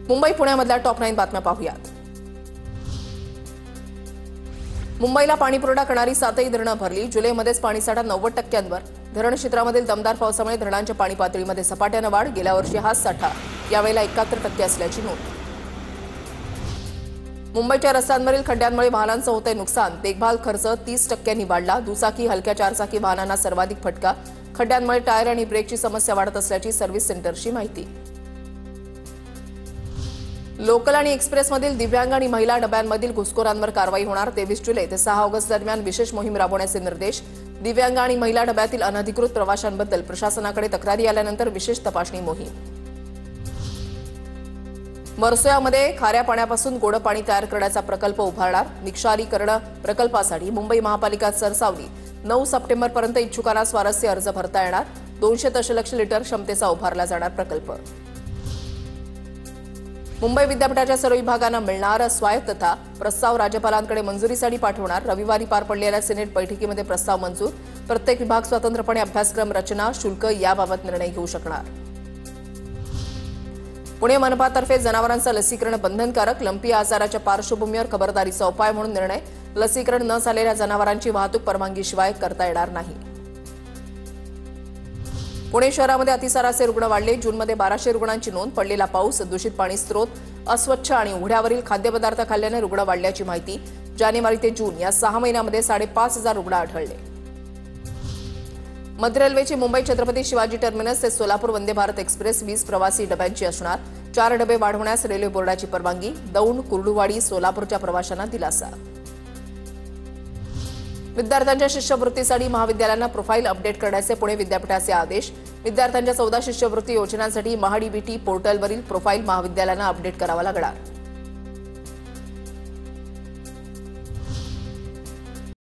Mumbai पुण्यामधल्या top 9 बातम्या पाहूयात। मुंबईला पाणीपुरवठा करणारी 7ही धरणं भरली। जुलैमध्येच पाणीसाठा 90%वर। धरण क्षेत्रामधील दमदार पावसामुळे धरणांच्या पाणी पातळीमध्ये झपाट्याने वाढ। गेल्या वर्षी हाच साठा यावेळेला 71% असल्याची नोंद। मुंबईच्या रस्त्यांवरील खड्ड्यांमुळे वाहनांचं होतंय नुकसान। देखभाल खर्च 30%नी वाढला। दुचाकी हलक्या चारचाकी वाहनांना सर्वाधिक फटका। खड्ड्यांमुळे टायर आणि ब्रेकची समस्या वाढत असल्याची सर्व्हिस सेंटरची माहिती। लोकल आणि एक्सप्रेसमधील दिव्यांग आणि महिला डब्यांमधील घुसखोरांवर कारवाई होणार। 23 जुलै ते 6 ऑगस्ट दरम्यान विशेष मोहीम राबवण्याचे निर्देश। दिव्यांग आणि महिला डब्यातील अनधिकृत प्रवाशांबद्दल प्रशासनाकडे तक्रारी आल्यानंतर विशेष तपासणी मोहीम। मरसोयामध्ये खाऱ्या पाण्यापासून गोड पाणी तयार करण्याचा प्रकल्प उभारणार। निक्षारीकरण प्रकल्पासाठी मुंबई महापालिका सरसावली। 9 सप्टेंबरपर्यंत इच्छुकांना स्वारस्य अर्ज भरता येणार। 200 दशलक्ष लिटर क्षमतेचा उभारला जाणार प्रकल्प। मुंबई विद्यापीठाच्या सर्व विभागांना मिळणार स्वायत्तता। प्रस्ताव राज्यपालांकडे मंजुरीसाठी पाठवणार। रविवारी पार पडलेल्या सिनेट बैठकीमध्ये प्रस्ताव मंजूर। प्रत्येक विभाग स्वतंत्रपणे अभ्यासक्रम रचना शुल्क याबाबत निर्णय घेऊ शकणार। पुणे मनपातर्फे जनावरांचं लसीकरण बंधनकारक। लंपी आजाराच्या पार्श्वभूमीवर खबरदारीचा उपाय म्हणून निर्णय। लसीकरण न झालेल्या जनावरांची वाहतूक परवानगीशिवाय करता येणार नाही। पुणे शहरामध्ये अतिसाराचे रुग्ण वाढले। जूनमध्ये 1200 रुग्णांची नोंद। पडलेला पाऊस, दूषित पाणी स्त्रोत, अस्वच्छ आणि उघड्यावरील खाद्यपदार्थ खाल्ल्याने रुग्ण वाढल्याची माहिती। जानेवारी ते जून या 6 महिन्यांमध्ये 5500 रुग्ण आढळले। मध्य रेल्वेची मुंबई छत्रपती शिवाजी टर्मिनस ते सोलापूर वंदे भारत एक्सप्रेस 20 प्रवासी डब्यांची असणार। 4 डबे वाढवण्यास रेल्वे बोर्डाची परवानगी। दौंड, कुर्डुवाडी, सोलापूरच्या प्रवाशांना दिलासा। विद्यार्थ्यांच्या शिष्यवृत्तीसाठी महाविद्यालयांना प्रोफाईल अपडेट करण्याचे पुणे विद्यापीठाचे आदेश। विद्यार्थ्यांच्या 14 शिष्यवृत्ती योजनांसाठी महाडीबीटी पोर्टलवरील प्रोफाईल महाविद्यालयांना अपडेट करावा लागणार।